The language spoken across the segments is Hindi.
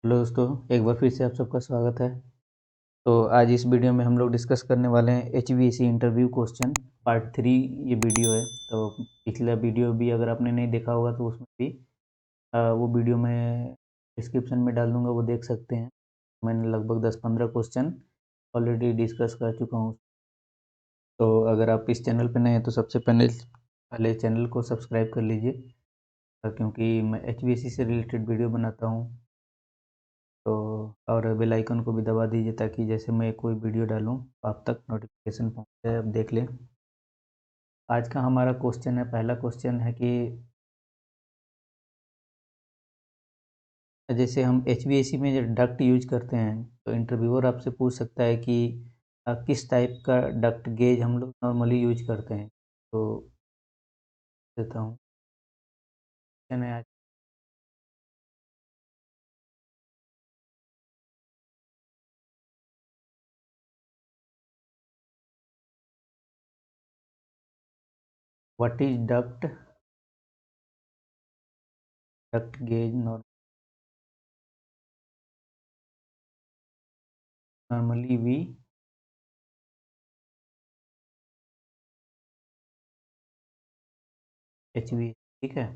हेलो दोस्तों, एक बार फिर से आप सबका स्वागत है। तो आज इस वीडियो में हम लोग डिस्कस करने वाले हैं HVAC इंटरव्यू क्वेश्चन पार्ट 3 ये वीडियो है। तो पिछला वीडियो भी अगर आपने नहीं देखा होगा तो उसमें भी वो वीडियो मैं डिस्क्रिप्शन में डाल दूँगा, वो देख सकते हैं। मैंने लगभग 10-15 क्वेश्चन ऑलरेडी डिस्कस कर चुका हूँ। तो अगर आप इस चैनल पे नए हैं तो सबसे पहले चैनल को सब्सक्राइब कर लीजिए, क्योंकि मैं HVAC से रिलेटेड वीडियो बनाता हूँ। तो और बेल आइकन को भी दबा दीजिए ताकि जैसे मैं कोई वीडियो डालूँ आप तक नोटिफिकेशन पहुँच जाए। अब देख लें, आज का हमारा क्वेश्चन है, पहला क्वेश्चन है कि जैसे हम HVAC में जो डक्ट यूज करते हैं तो इंटरव्यूअर आपसे पूछ सकता है कि किस टाइप का डक्ट गेज हम लोग नॉर्मली यूज करते हैं। तो देता हूँ, क्वेश्चन है आज, what is duct gauge normally we HVAC, ठीक है।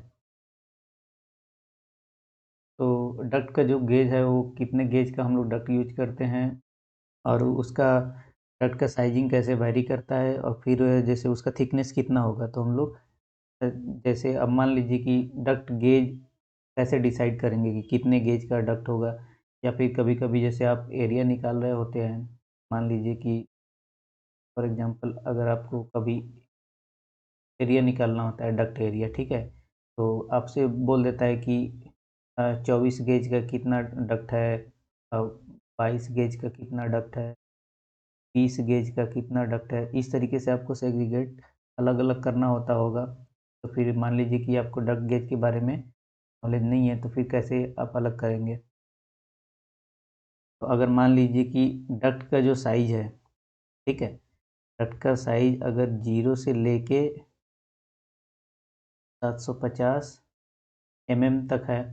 तो डक्ट का जो गेज है वो कितने गेज का हम लोग डक्ट यूज करते हैं, और उसका डक्ट का साइजिंग कैसे वैरी करता है, और फिर जैसे उसका थिकनेस कितना होगा। तो हम लोग जैसे अब मान लीजिए कि डक्ट गेज कैसे डिसाइड करेंगे कि कितने गेज का डक्ट होगा, या फिर कभी कभी जैसे आप एरिया निकाल रहे होते हैं, मान लीजिए कि फॉर एग्जांपल अगर आपको कभी एरिया निकालना होता है, डक्ट एरिया, ठीक है। तो आपसे बोल देता है कि 24 गेज का कितना डक्ट है, 22 गेज का कितना डक्ट है, 30 गेज का कितना डक्ट है। इस तरीके से आपको सेग्रीगेट अलग अलग करना होता होगा। तो फिर मान लीजिए कि आपको डक्ट गेज के बारे में नॉलेज नहीं है, तो फिर कैसे आप अलग करेंगे। तो अगर मान लीजिए कि डक्ट का जो साइज है, ठीक है, डक्ट का साइज अगर 0 से लेके 750 mm तक है,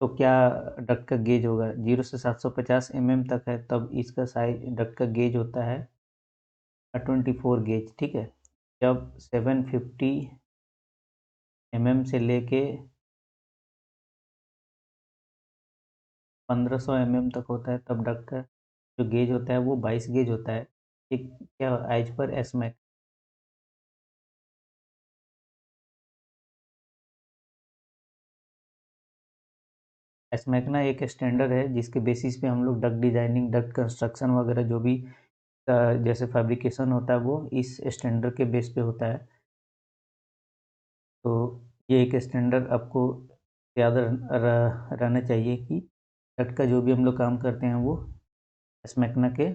तो क्या डक्ट का गेज होगा। 0 से 750 mm तक है, तब इसका साइज डक्ट का गेज होता है 24 गेज, ठीक है। जब 750 mm से लेके 1500 mm तक होता है, तब डक्ट का जो गेज होता है वो 22 गेज होता है। ठीक, क्या एज पर एसमैक। एसमैकना एक स्टैंडर्ड है जिसके बेसिस पे हम लोग डक्ट डिजाइनिंग, डक्ट कंस्ट्रक्शन वगैरह जो भी जैसे फैब्रिकेशन होता है वो इस स्टैंडर्ड के बेस पे होता है। तो ये एक स्टैंडर्ड आपको याद रहना चाहिए कि डक्ट का जो भी हम लोग काम करते हैं वो एसमैकना के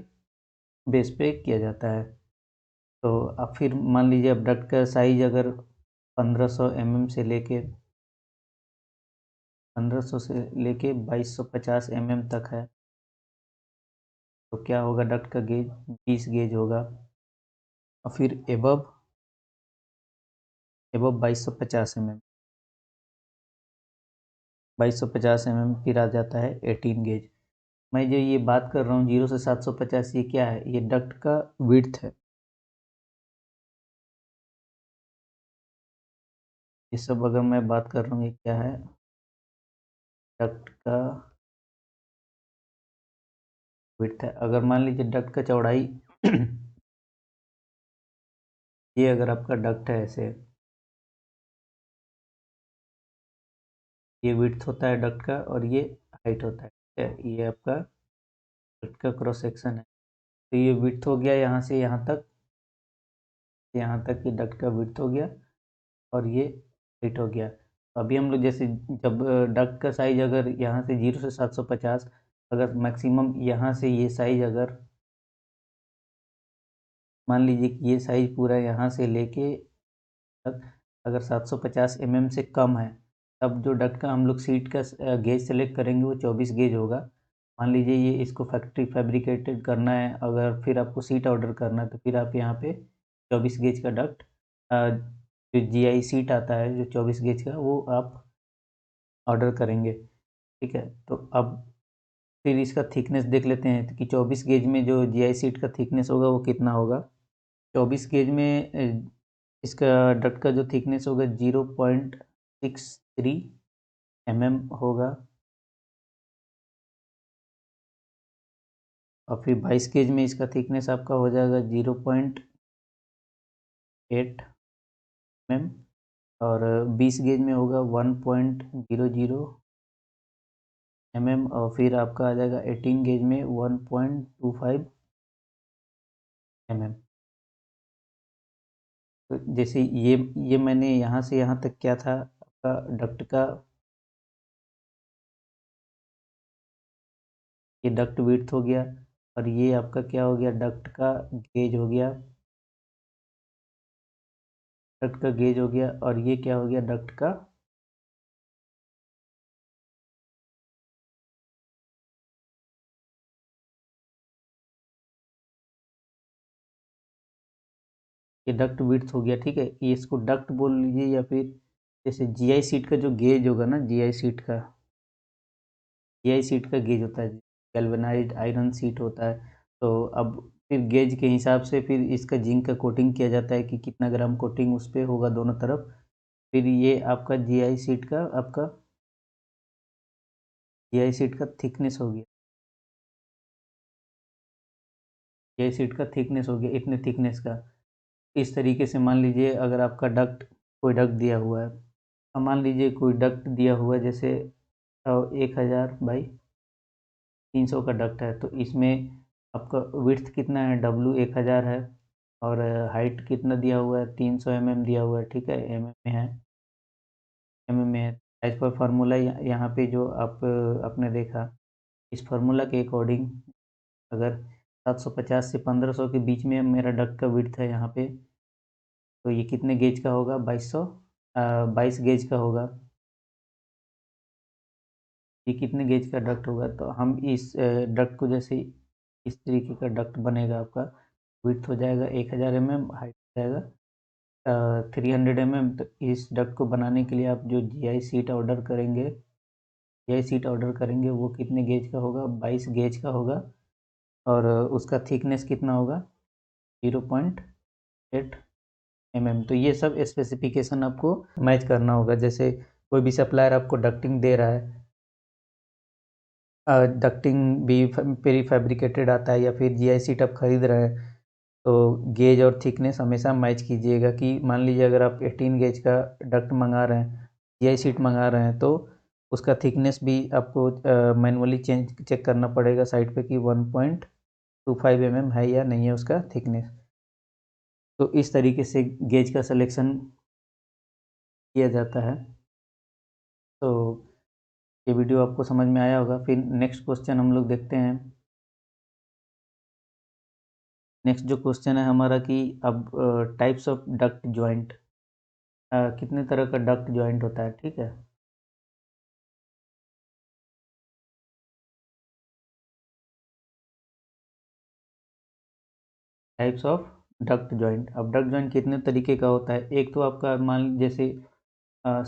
बेस पे किया जाता है। तो अब फिर मान लीजिए अब डक्ट का साइज अगर 1500 से लेके 1500 से लेके 2250 तक है, तो क्या होगा, डक्ट का गेज 20 गेज होगा। और फिर एबव 2250 फिर आ जाता है 18 गेज। मैं जो ये बात कर रहा हूँ 0 से 750, ये क्या है, ये डक्ट का विड्थ है। ये सब अगर मैं बात कर रहा हूँ, ये क्या है, डक्ट का विड्थ है। अगर मान लीजिए डक्ट का चौड़ाई ये अगर आपका डक्ट है ऐसे, ये विड्थ होता है डक्ट का और ये हाइट होता है, ठीक है। ये आपका डक्ट का क्रॉस सेक्शन है। तो ये विड्थ हो गया यहाँ से यहाँ तक ये डक्ट का विड्थ हो गया, और ये हाइट हो गया। तो अभी हम लोग जैसे जब डक्ट का साइज अगर यहाँ से 0 से 750, अगर मैक्सिमम यहाँ से ये साइज अगर मान लीजिए कि ये साइज पूरा यहाँ से लेके तक अगर 750 से कम है, तब जो डक्ट का हम लोग सीट का गेज सेलेक्ट करेंगे वो 24 गेज होगा। मान लीजिए ये इसको फैक्ट्री फैब्रिकेटेड करना है, अगर फिर आपको सीट ऑर्डर करना है, तो फिर आप यहाँ पे 24 गेज का डक्ट जो GI सीट आता है जो 24 गेज का, वो आप ऑर्डर करेंगे, ठीक है। तो अब फिर इसका थिकनेस देख लेते हैं कि 24 गेज में जो जीआई सीट का थिकनेस होगा वो कितना होगा। 24 गेज में इसका डक्ट का जो थिकनेस होगा 0.63 होगा। और फिर 22 गेज में इसका थिकनेस आपका हो जाएगा 0.8 और 20 गेज में होगा 1.00 और फिर आपका आ जाएगा 18 गेज में 1.25 तो जैसे ये मैंने यहाँ से यहाँ तक क्या था आपका डक्ट का, ये डक्ट विड्थ हो गया और ये आपका क्या हो गया, डक्ट का गेज हो गया, डक्ट का गेज हो गया और ये क्या हो गया, डक्ट का ये डक्ट विड्थ हो गया। ठीक है, ये इसको डक्ट बोल लीजिए या फिर जैसे जीआई सीट का जो गेज होगा ना, जीआई सीट का गेज होता है, गैल्वेनाइज्ड आयरन सीट होता है। तो अब फिर गेज के हिसाब से फिर इसका जिंक का कोटिंग किया जाता है कि कितना ग्राम कोटिंग उस पर होगा दोनों तरफ। फिर ये आपका जीआई सीट का थिकनेस हो गया, जीआई सीट का थिकनेस हो गया इतने थिकनेस का। इस तरीके से मान लीजिए अगर आपका डक्ट, कोई डक्ट दिया हुआ है, अब मान लीजिए कोई डक्ट दिया हुआ है जैसे 1000 बाई 300 का डक्ट है, तो इसमें आपका विड्थ कितना है, W 1000 है और हाइट कितना दिया हुआ है, 300 दिया हुआ है। ठीक है, एम में है। एज पर फार्मूला यहाँ पे जो आपने देखा, इस फार्मूला के अकॉर्डिंग अगर 750 से 1500 के बीच में मेरा डक्ट का विड्थ है यहाँ पे, तो ये कितने गेज का होगा, 22 गेज का होगा। ये कितने गेज का डक्ट होगा, तो हम इस डक्ट को जैसे इस तरीके का डक्ट बनेगा आपका, विड्थ हो जाएगा 1000 हाइट हो जाएगा 300 तो इस डक्ट को बनाने के लिए आप जो जीआई सीट ऑर्डर करेंगे वो कितने गेज का होगा, 22 गेज का होगा और उसका थिकनेस कितना होगा, 0.8 तो ये सब स्पेसिफिकेशन आपको मैच करना होगा। जैसे कोई भी सप्लायर आपको डक्टिंग दे रहा है, डक्टिंग भी प्री फैब्रिकेटेड आता है या फिर जीआई सीट आप खरीद रहे हैं, तो गेज और थिकनेस हमेशा मैच कीजिएगा। कि मान लीजिए अगर आप 18 गेज का डक्ट मंगा रहे हैं, जीआई सीट मंगा रहे हैं, तो उसका थिकनेस भी आपको मैनुअली चेक करना पड़ेगा साइड पे कि 1.25 है या नहीं है उसका थिकनेस। तो इस तरीके से गेज का सिलेक्शन किया जाता है। तो ये वीडियो आपको समझ में आया होगा। फिर नेक्स्ट क्वेश्चन हम लोग देखते हैं। नेक्स्ट जो क्वेश्चन है हमारा कि अब टाइप्स ऑफ डक्ट जॉइंट, कितने तरह का डक्ट जॉइंट होता है। ठीक है, टाइप्स ऑफ डक्ट जॉइंट। अब डक्ट जॉइंट कितने तरीके का होता है, एक तो आपका मान लीजिए जैसे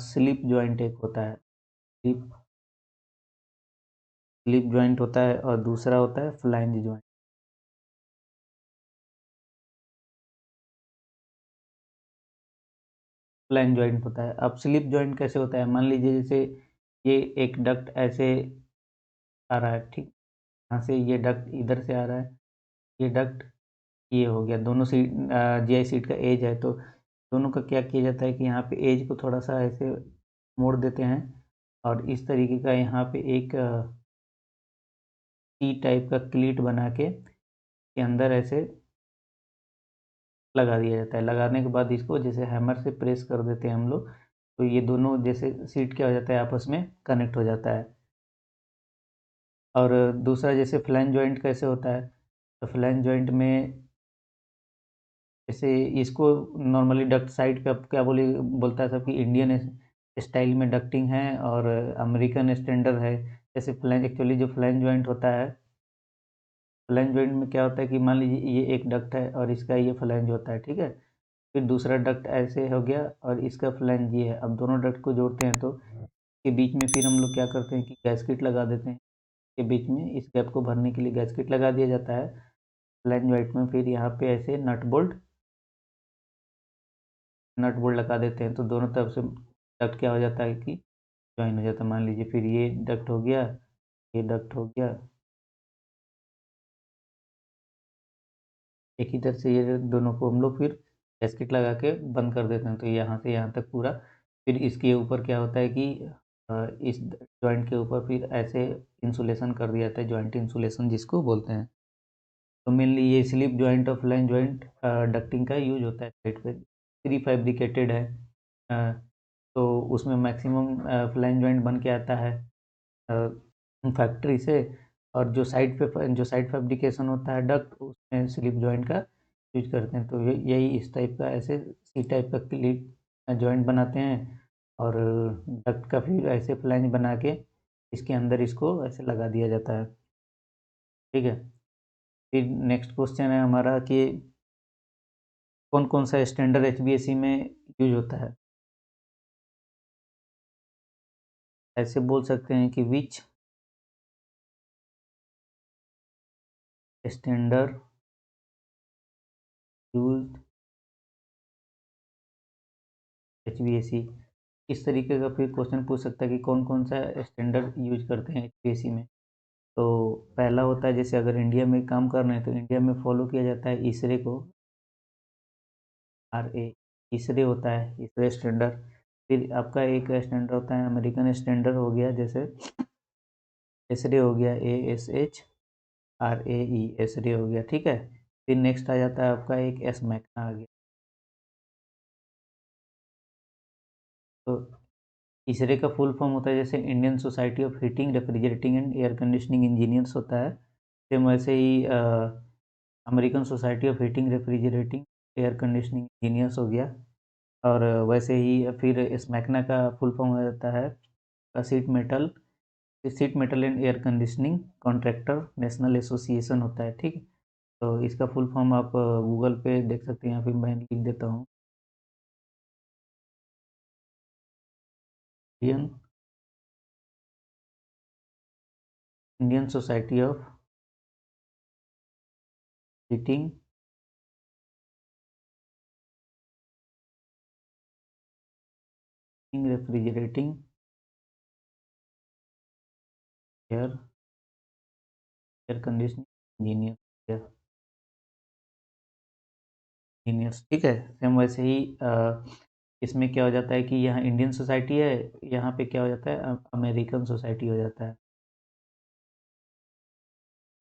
स्लिप जॉइंट एक होता है, स्लिप स्लिप जॉइंट होता है और दूसरा होता है फ्लैंज जॉइंट। फ्लैंज जॉइंट होता है। अब स्लिप जॉइंट कैसे होता है, मान लीजिए जैसे ये एक डक्ट ऐसे आ रहा है, ठीक, यहाँ से ये डक्ट इधर से आ रहा है, ये डक्ट ये हो गया, दोनों सीट जीआई सीट का एज है, तो दोनों का क्या किया जाता है कि यहाँ पे एज को थोड़ा सा ऐसे मोड़ देते हैं और इस तरीके का यहाँ पे एक टी टाइप का क्लीट बना के अंदर ऐसे लगा दिया जाता है। लगाने के बाद इसको जैसे हैमर से प्रेस कर देते हैं हम लोग, तो ये दोनों जैसे सीट क्या हो जाता है, आपस में कनेक्ट हो जाता है। और दूसरा जैसे फ्लैंज जॉइंट कैसे होता है, तो फ्लैंज जॉइंट में जैसे इसको नॉर्मली डक्ट साइड पे अब क्या बोलता है सब कि इंडियन स्टाइल में डक्टिंग है और अमेरिकन स्टैंडर्ड है। जैसे फ्लैंज, एक्चुअली जो फ्लैंज जॉइंट होता है, फ्लैंज जॉइंट में क्या होता है कि मान लीजिए ये एक डक्ट है और इसका ये फ्लैंज होता है, ठीक है, फिर दूसरा डक्ट ऐसे हो गया और इसका फ्लैंज ये है। अब दोनों डक्ट को जोड़ते हैं तो के बीच में फिर हम लोग क्या करते हैं कि गैस्केट लगा देते हैं। के बीच में इस गैप को भरने के लिए गैस्केट लगा दिया जाता है फ्लैंज जॉइंट में। फिर यहाँ पे ऐसे नट बोल्ट लगा देते हैं, तो दोनों तरफ से डक्ट क्या हो जाता है कि ज्वाइन हो जाता है। मान लीजिए फिर ये डक्ट हो गया, ये डक्ट हो गया, एक ही तरह से ये दोनों को हम लोग फिर गैस्केट लगा के बंद कर देते हैं। तो यहाँ से यहाँ तक पूरा। फिर इसके ऊपर क्या होता है कि इस जॉइंट के ऊपर फिर ऐसे इंसुलेशन कर दिया जाता है, जॉइंट इंसुलेशन जिसको बोलते हैं। तो मेनली ये स्लिप जॉइंट और फ्लैंज जॉइंट डक्टिंग का यूज होता है साइड पे। प्री फैब्रिकेटेड है, अ, तो उसमें मैक्सिमम फ्लैंज जॉइंट बन के आता है फैक्ट्री से। और जो साइड फैब्रिकेशन होता है डक्ट, उसमें स्लिप जॉइंट का यूज करते हैं। तो यही इस टाइप का ऐसे सी टाइप का क्लिप जॉइंट बनाते हैं, और डक्ट का फिर ऐसे फ्लैंज बना के इसके अंदर इसको ऐसे लगा दिया जाता है। ठीक है। फिर नेक्स्ट क्वेश्चन है हमारा कि कौन कौन सा स्टैंडर्ड एचवीएसी में यूज होता है। ऐसे बोल सकते हैं कि विच स्टैंडर्ड यूज एचवीएसी। इस तरीके का फिर क्वेश्चन पूछ सकता है कि कौन कौन सा स्टैंडर्ड यूज करते हैं एचवीएसी में। तो पहला होता है, जैसे अगर इंडिया में काम कर रहे हैं तो इंडिया में फॉलो किया जाता है इसरे को, RA, इसरे होता है इसरे स्टैंडर्ड। फिर आपका एक स्टैंडर्ड होता है अमेरिकन स्टैंडर्ड हो गया, जैसे इसरे हो गया ASHRAE, इसरे हो गया। ठीक है। फिर नेक्स्ट आ जाता है आपका एक एसमैकना आ गया। तो इसरे का फुल फॉर्म होता है, जैसे Indian society of heating refrigerating and air conditioning engineers होता है। सेम वैसे ही American society of heating refrigerating air conditioning engineers हो गया। और वैसे ही फिर स्मैकना का फुल फॉर्म हो जाता है seat metal and air conditioning contractor national association होता है। ठीक है। तो इसका फुल फॉर्म आप गूगल पे देख सकते हैं, या फिर मैं लिख देता हूँ। Indian Indian society of heating refrigerating air air conditioning engineers. ठीक है। सेम वैसे ही इसमें क्या हो जाता है कि यहाँ इंडियन सोसाइटी है, यहाँ पे क्या हो जाता है अमेरिकन सोसाइटी हो जाता है।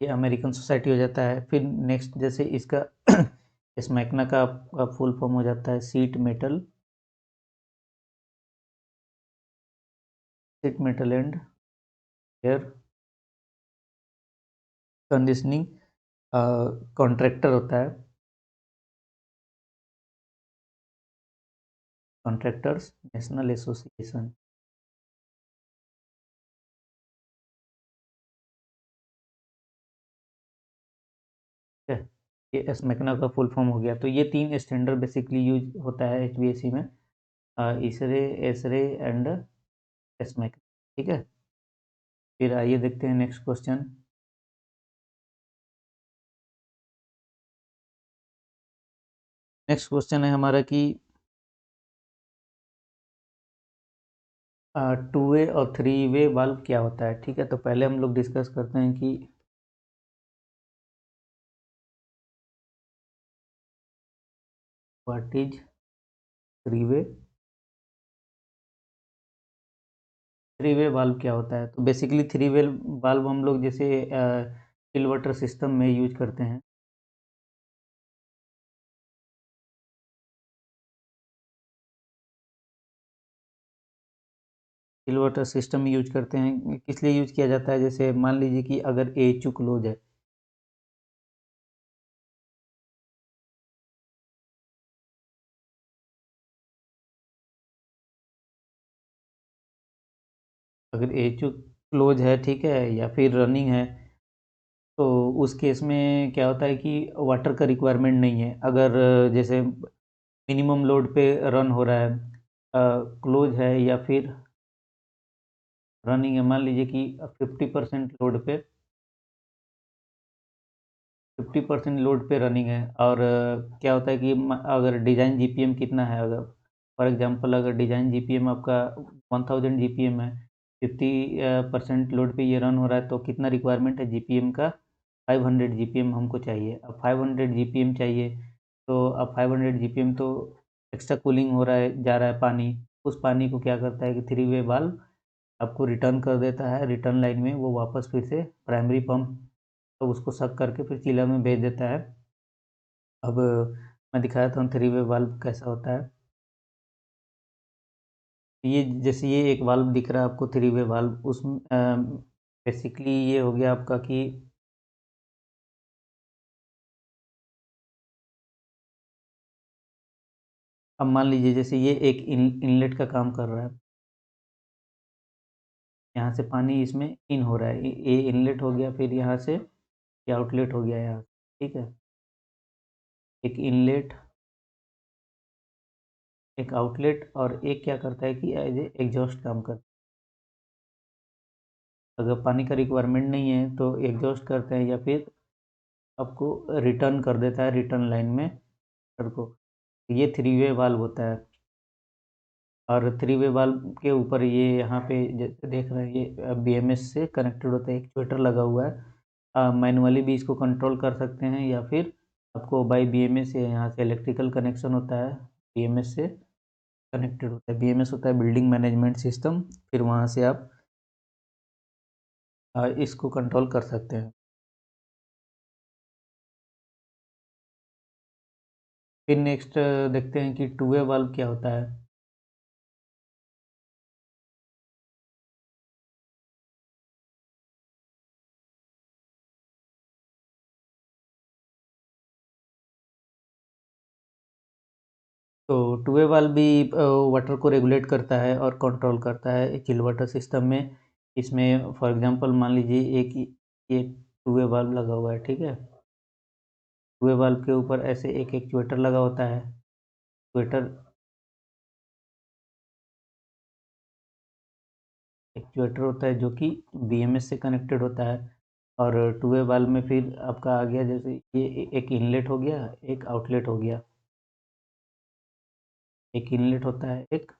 ये अमेरिकन सोसाइटी हो जाता है। फिर नेक्स्ट जैसे इसका स्मैकना का फुल फॉर्म हो जाता है seat metal and air conditioning contractor होता है, कॉन्ट्रैक्टर्स नेशनल एसोसिएशन। ठीक है। ये स्मैकना का फुल फॉर्म हो गया। तो ये तीन स्टैंडर्ड बेसिकली यूज होता है एचवीएसी में, इसरे, एसरे एंड स्मैकना। ठीक है। फिर आइए देखते हैं नेक्स्ट क्वेश्चन। नेक्स्ट क्वेश्चन है हमारा कि 2 वे और 3 वे वाल्व क्या होता है। ठीक है। तो पहले हम लोग डिस्कस करते हैं कि what is 3 way. 3 way valve क्या होता है। तो बेसिकली 3 वे वाल्व हम लोग जैसे चिल वाटर सिस्टम में यूज करते हैं। चिल वाटर सिस्टम में यूज करते हैं, किस लिए यूज किया जाता है, जैसे मान लीजिए कि अगर एचयू क्लोज है, अगर एचयू क्लोज है, ठीक है, या फिर रनिंग है, तो उस केस में क्या होता है कि वाटर का रिक्वायरमेंट नहीं है। अगर जैसे मिनिमम लोड पे रन हो रहा है, क्लोज है, या फिर रनिंग है, मान लीजिए कि 50% लोड पे 50% लोड पे रनिंग है। और क्या होता है कि अगर डिज़ाइन जीपीएम कितना है, अगर फॉर एग्जांपल अगर डिज़ाइन जीपीएम आपका 1000 जीपीएम है, 50% लोड पे ये रन हो रहा है, तो कितना रिक्वायरमेंट है जीपीएम का? 500 जीपीएम हमको चाहिए। अब 500 जीपीएम चाहिए, तो अब 500 जीपीएम तो एक्स्ट्रा कूलिंग हो रहा है, जा रहा है पानी। उस पानी को क्या करता है कि थ्री वे वाल्व आपको रिटर्न कर देता है, रिटर्न लाइन में वो वापस फिर से प्राइमरी पंप, तो उसको सक करके फिर चिलर में भेज देता है। अब मैं दिखाया था थ्री वे वाल्व कैसा होता है। ये जैसे ये एक वाल्व दिख रहा है आपको, थ्री वे वाल्व, उस बेसिकली ये हो गया आपका कि अब मान लीजिए जैसे ये एक इनलेट का काम कर रहा है, यहाँ से पानी इसमें इन हो रहा है, ये इनलेट हो गया, फिर यहाँ से ये आउटलेट हो गया यहाँ, ठीक है। एक इनलेट, एक आउटलेट, और एक क्या करता है कि एज ए एग्जॉस्ट काम करता है। अगर पानी का रिक्वायरमेंट नहीं है तो एग्जॉस्ट करते हैं, या फिर आपको रिटर्न कर देता है रिटर्न लाइन में वाटर को। ये थ्री वे वाल्व होता है। और थ्री वे वाल्व के ऊपर ये यहाँ पे जैसे देख रहे हैं, ये बीएमएस से कनेक्टेड होता है, एक ट्विटर लगा हुआ है। मैनुअली भी इसको कंट्रोल कर सकते हैं, या फिर आपको बाई बीएमएस से यहाँ से इलेक्ट्रिकल कनेक्शन होता है, बीएमएस से कनेक्टेड होता है। बीएमएस होता है बिल्डिंग मैनेजमेंट सिस्टम, फिर वहाँ से आप इसको कंट्रोल कर सकते हैं। फिर नेक्स्ट देखते हैं कि टू वे वाल्व क्या होता है। तो टू वे वाल्व भी वाटर को रेगुलेट करता है और कंट्रोल करता है चिल वाटर सिस्टम में। इसमें फॉर एग्जांपल मान लीजिए एक टू वे वाल्व लगा हुआ है, ठीक है। टू वे वाल्व के ऊपर ऐसे एक एक्चुएटर लगा होता है। एक्चुएटर एक्चुएटर होता है जो कि बीएमएस से कनेक्टेड होता है। और टू वे वाल्व में फिर आपका आ गया, जैसे ये एक इनलेट हो गया, एक आउटलेट हो गया। एक इनलेट होता है, एक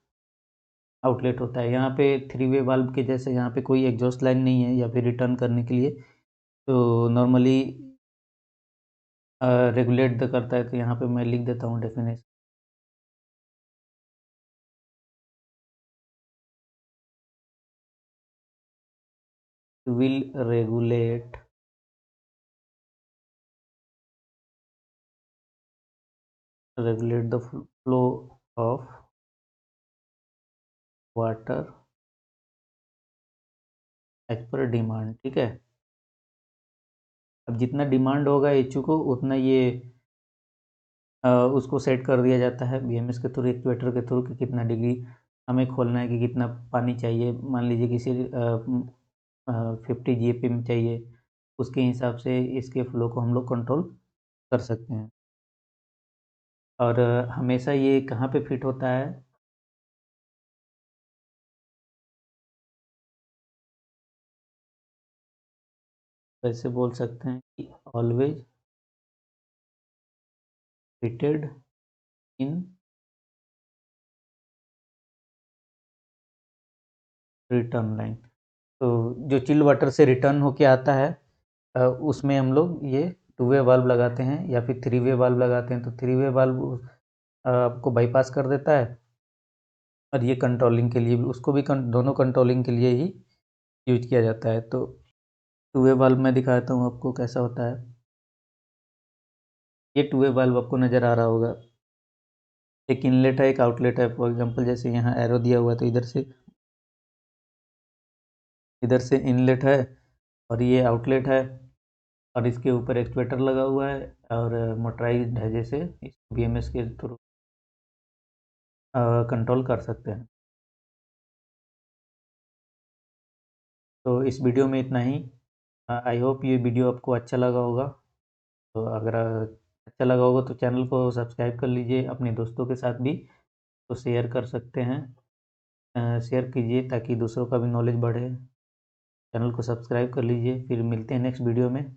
आउटलेट होता है। यहाँ पे थ्री वे वाल्व के जैसे यहाँ पे कोई एग्जॉस्ट लाइन नहीं है, या फिर रिटर्न करने के लिए, तो नॉर्मली रेगुलेट द करता है। तो यहाँ पे मैं लिख देता हूँ definition, will regulate the flow of water as per demand, ठीक है। अब जितना डिमांड होगा एचयू को, उतना ये उसको सेट कर दिया जाता है बीएमएस के थ्रू, एक्चुएटर के थ्रू, कि कितना डिग्री हमें खोलना है, कि कितना पानी चाहिए। मान लीजिए किसी 50 GAP में चाहिए, उसके हिसाब से इसके फ्लो को हम लोग कंट्रोल कर सकते हैं। और हमेशा ये कहाँ पे फिट होता है? वैसे बोल सकते हैं कि always fitted in return line. तो जो चिल वाटर से रिटर्न होके आता है, उसमें हम लोग ये टू वे वाल्व लगाते हैं, या फिर थ्री वे वाल्व लगाते हैं। तो थ्री वे वाल्व आपको बाईपास कर देता है, और ये कंट्रोलिंग के लिए भी, उसको भी दोनों कंट्रोलिंग के लिए ही यूज किया जाता है। तो टू वे वाल्व मैं दिखाता हूँ आपको कैसा होता है। ये टू वे वाल्व आपको नज़र आ रहा होगा, एक इनलेट है, एक आउटलेट है। फॉर एग्जांपल जैसे यहाँ एरो दिया हुआ है, तो इधर से इनलेट है, और ये आउटलेट है, और इसके ऊपर एक्चुएटर लगा हुआ है, और मोटराइज्ड है, जैसे बीएमएस के थ्रू कंट्रोल कर सकते हैं। तो इस वीडियो में इतना ही। आई होप ये वीडियो आपको अच्छा लगा होगा। तो अगर अच्छा लगा होगा तो चैनल को सब्सक्राइब कर लीजिए, अपने दोस्तों के साथ भी तो शेयर कर सकते हैं। शेयर कीजिए ताकि दूसरों का भी नॉलेज बढ़े। चैनल को सब्सक्राइब कर लीजिए। फिर मिलते हैं नेक्स्ट वीडियो में।